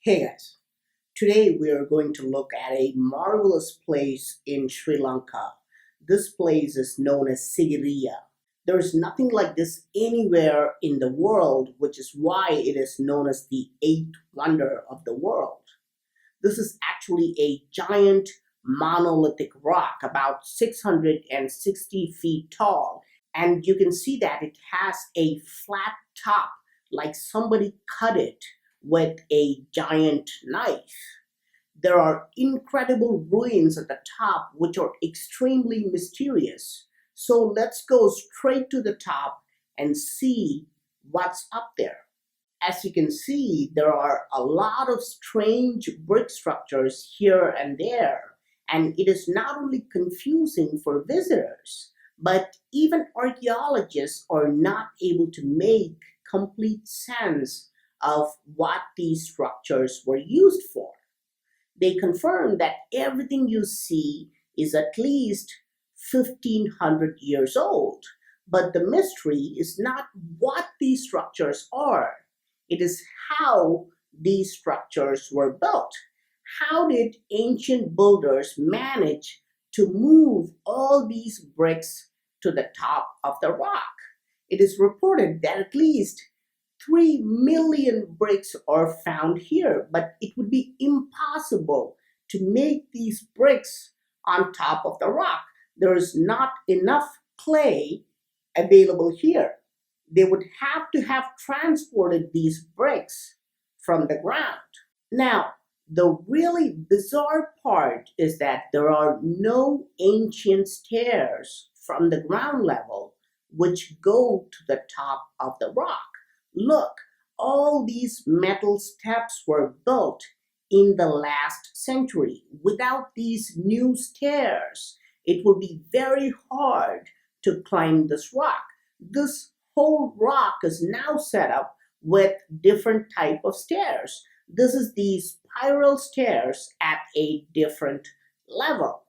Hey guys, today we are going to look at a marvelous place in Sri Lanka. This place is known as Sigiriya. There is nothing like this anywhere in the world, which is why it is known as the eighth wonder of the world. This is actually a giant monolithic rock about 660 feet tall, and you can see that it has a flat top like somebody cut it with a giant knife. There are incredible ruins at the top which are extremely mysterious. So let's go straight to the top and see what's up there. As you can see, there are a lot of strange brick structures here and there, and it is not only confusing for visitors, but even archaeologists are not able to make complete sense of what these structures were used for. They confirm that everything you see is at least 1500 years old. But the mystery is not what these structures are, it is how these structures were built. How did ancient builders manage to move all these bricks to the top of the rock? It is reported that at least 3 million bricks are found here, but it would be impossible to make these bricks on top of the rock. There is not enough clay available here. They would have to have transported these bricks from the ground. Now, the really bizarre part is that there are no ancient stairs from the ground level which go to the top of the rock. Look, all these metal steps were built in the last century. Without these new stairs, it will be very hard to climb this rock. This whole rock is now set up with different type of stairs. This is the spiral stairs at a different level.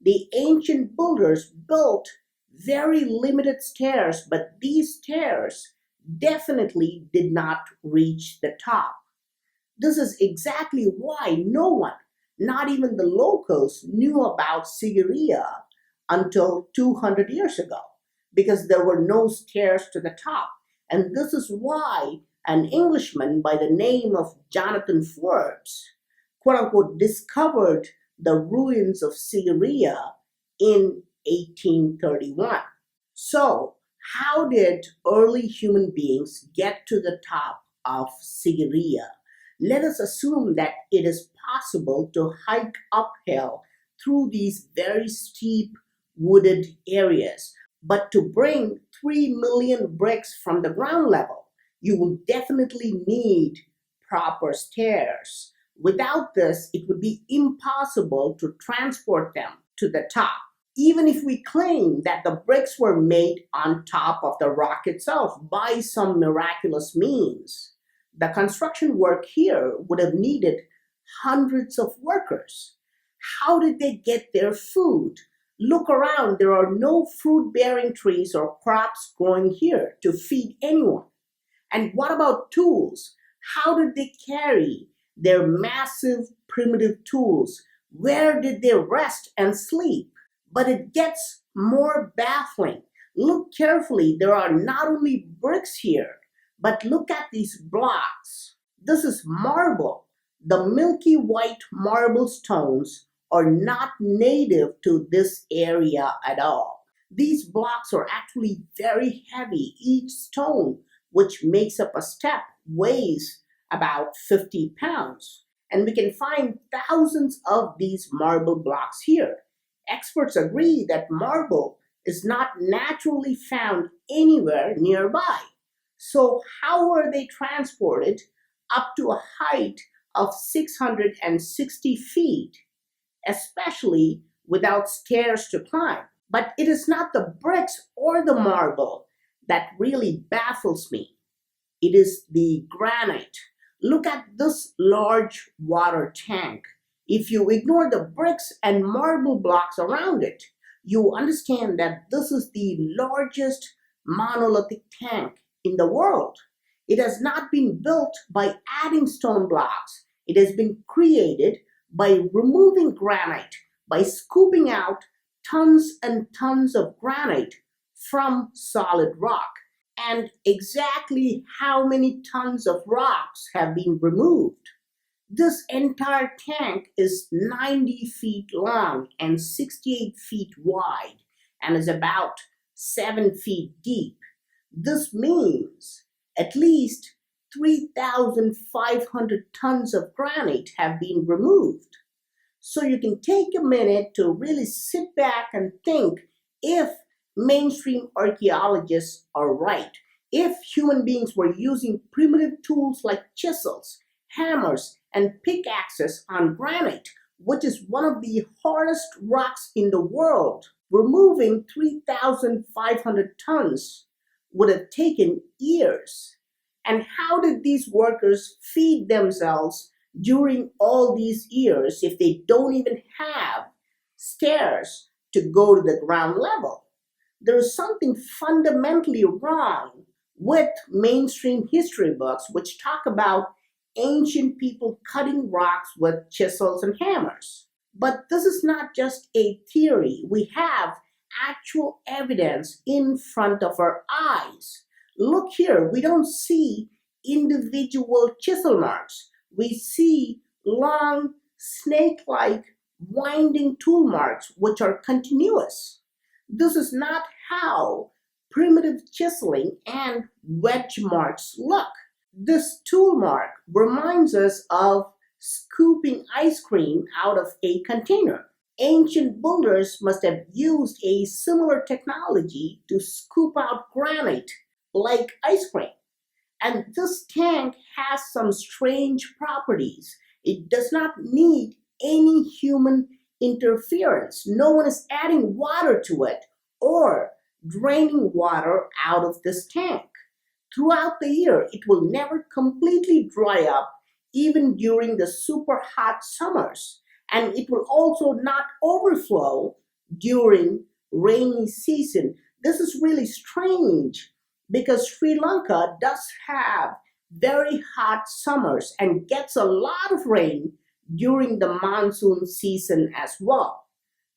The ancient builders built very limited stairs, but these stairs definitely did not reach the top. This is exactly why no one, not even the locals, knew about Sigiriya until 200 years ago, because there were no stairs to the top. And this is why an Englishman by the name of Jonathan Forbes, quote unquote, discovered the ruins of Sigiriya in 1831. So, how did early human beings get to the top of Sigiriya? Let us assume that it is possible to hike uphill through these very steep wooded areas. But to bring 3 million bricks from the ground level, you will definitely need proper stairs. Without this, it would be impossible to transport them to the top. Even if we claim that the bricks were made on top of the rock itself by some miraculous means, the construction work here would have needed hundreds of workers. How did they get their food? Look around, there are no fruit bearing trees or crops growing here to feed anyone. And what about tools? How did they carry their massive primitive tools? Where did they rest and sleep? But it gets more baffling. Look carefully, there are not only bricks here, but look at these blocks. This is marble. The milky white marble stones are not native to this area at all. These blocks are actually very heavy. Each stone, which makes up a step, weighs about 50 pounds. And we can find thousands of these marble blocks here. Experts agree that marble is not naturally found anywhere nearby. So, how were they transported up to a height of 660 feet, especially without stairs to climb? But it is not the bricks or the marble that really baffles me. It is the granite. Look at this large water tank. If you ignore the bricks and marble blocks around it, you understand that this is the largest monolithic tank in the world. It has not been built by adding stone blocks. It has been created by removing granite, by scooping out tons and tons of granite from solid rock. And exactly how many tons of rocks have been removed? This entire tank is 90 feet long and 68 feet wide and is about 7 feet deep. This means at least 3,500 tons of granite have been removed. So you can take a minute to really sit back and think if mainstream archaeologists are right, if human beings were using primitive tools like chisels, hammers, and pickaxes on granite, which is one of the hardest rocks in the world, removing 3,500 tons would have taken years. And how did these workers feed themselves during all these years if they don't even have stairs to go to the ground level? There is something fundamentally wrong with mainstream history books which talk about ancient people cutting rocks with chisels and hammers. But this is not just a theory. We have actual evidence in front of our eyes. Look here, we don't see individual chisel marks. We see long, snake like, winding tool marks which are continuous. This is not how primitive chiseling and wedge marks look. This tool mark reminds us of scooping ice cream out of a container. Ancient builders must have used a similar technology to scoop out granite like ice cream. And this tank has some strange properties. It does not need any human interference. No one is adding water to it or draining water out of this tank. Throughout the year, it will never completely dry up, even during the super hot summers. And it will also not overflow during rainy season. This is really strange because Sri Lanka does have very hot summers and gets a lot of rain during the monsoon season as well.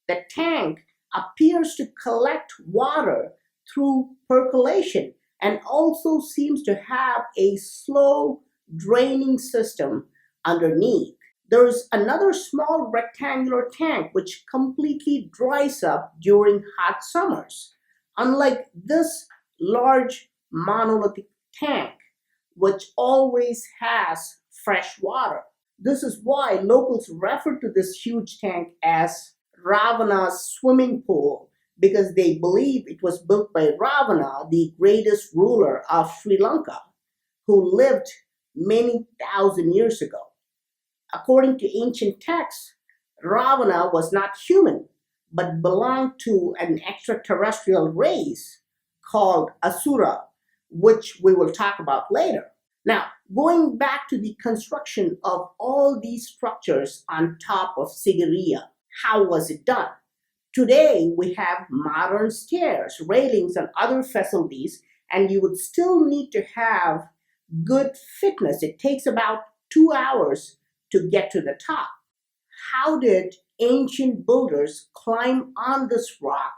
The tank appears to collect water through percolation and also seems to have a slow draining system underneath. There's another small rectangular tank which completely dries up during hot summers. Unlike this large monolithic tank, which always has fresh water. This is why locals refer to this huge tank as Ravana's swimming pool because they believe it was built by Ravana, the greatest ruler of Sri Lanka, who lived many thousand years ago. According to ancient texts, Ravana was not human, but belonged to an extraterrestrial race called Asura, which we will talk about later. Now, going back to the construction of all these structures on top of Sigiriya, how was it done? Today, we have modern stairs, railings, and other facilities, and you would still need to have good fitness. It takes about 2 hours to get to the top. How did ancient builders climb on this rock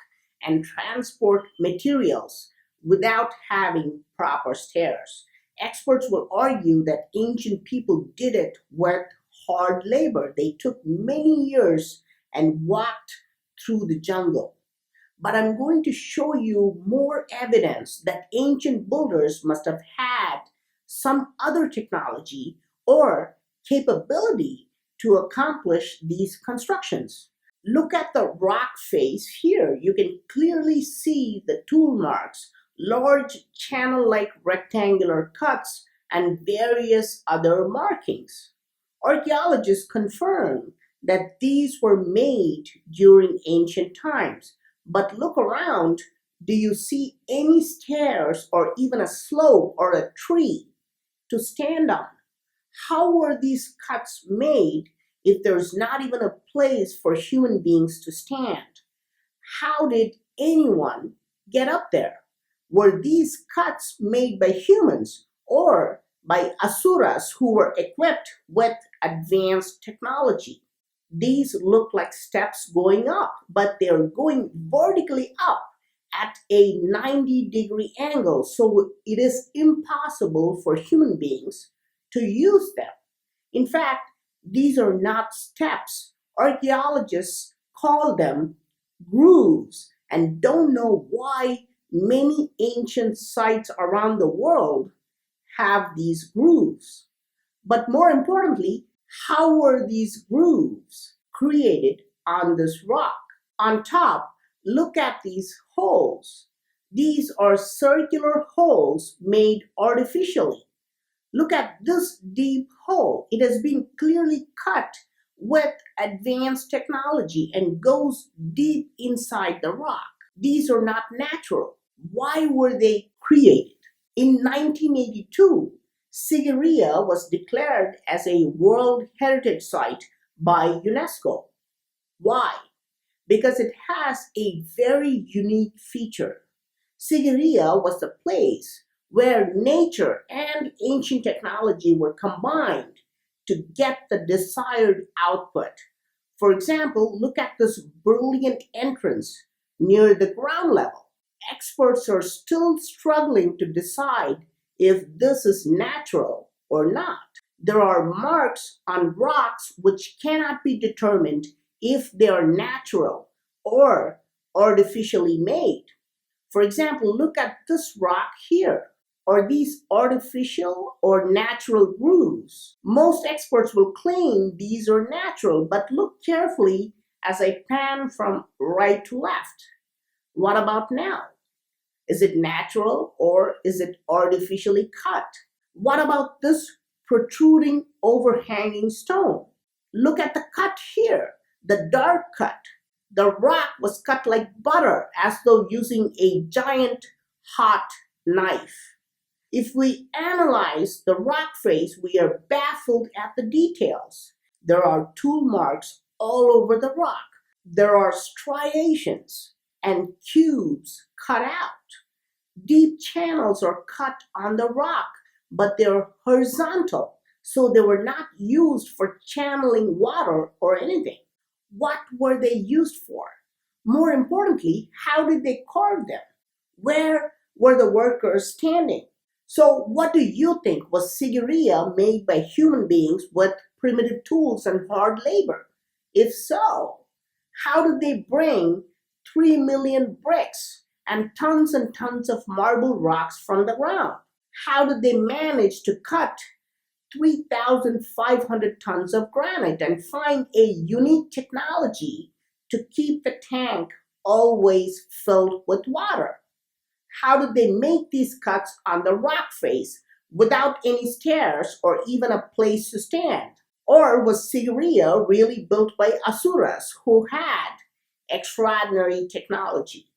and transport materials without having proper stairs? Experts will argue that ancient people did it with hard labor. They took many years and walked through the jungle. But I'm going to show you more evidence that ancient builders must have had some other technology or capability to accomplish these constructions. Look at the rock face here. You can clearly see the tool marks, large channel-like rectangular cuts, and various other markings. Archaeologists confirm that these were made during ancient times. But look around. Do you see any stairs or even a slope or a tree to stand on? How were these cuts made if there's not even a place for human beings to stand? How did anyone get up there? Were these cuts made by humans or by asuras who were equipped with advanced technology. These look like steps going up, but they're going vertically up at a 90-degree angle, so it is impossible for human beings to use them. In fact, these are not steps. Archaeologists call them grooves and don't know why many ancient sites around the world have these grooves. But more importantly, how were these grooves created on this rock? On top, look at these holes. These are circular holes made artificially. Look at this deep hole. It has been clearly cut with advanced technology and goes deep inside the rock. These are not natural. Why were they created? In 1982, Sigiriya was declared as a World Heritage Site by UNESCO. Why? Because it has a very unique feature. Sigiriya was the place where nature and ancient technology were combined to get the desired output. For example, look at this brilliant entrance near the ground level. Experts are still struggling to decide if this is natural or not. There are marks on rocks which cannot be determined if they are natural or artificially made. For example, look at this rock here. Are these artificial or natural grooves? Most experts will claim these are natural, but look carefully as I pan from right to left. What about now? Is it natural or is it artificially cut? What about this protruding overhanging stone? Look at the cut here, the dark cut. The rock was cut like butter as though using a giant hot knife. If we analyze the rock face, we are baffled at the details. There are tool marks all over the rock. There are striations and cubes cut out. Deep channels are cut on the rock, but they're horizontal, so they were not used for channeling water or anything. What were they used for? More importantly, how did they carve them? Where were the workers standing? So, what do you think? Was Sigiriya made by human beings with primitive tools and hard labor? If so, how did they bring 3 million bricks and tons of marble rocks from the ground? How did they manage to cut 3,500 tons of granite and find a unique technology to keep the tank always filled with water? How did they make these cuts on the rock face without any stairs or even a place to stand? Or was Sigiriya really built by asuras who had extraordinary technology?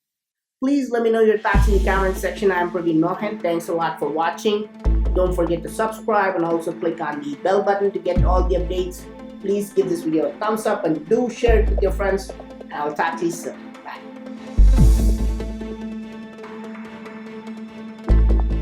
Please let me know your thoughts in the comment section. I'm Praveen Mohan. Thanks a lot for watching. Don't forget to subscribe and also click on the bell button to get all the updates. Please give this video a thumbs up and do share it with your friends. And I'll talk to you soon.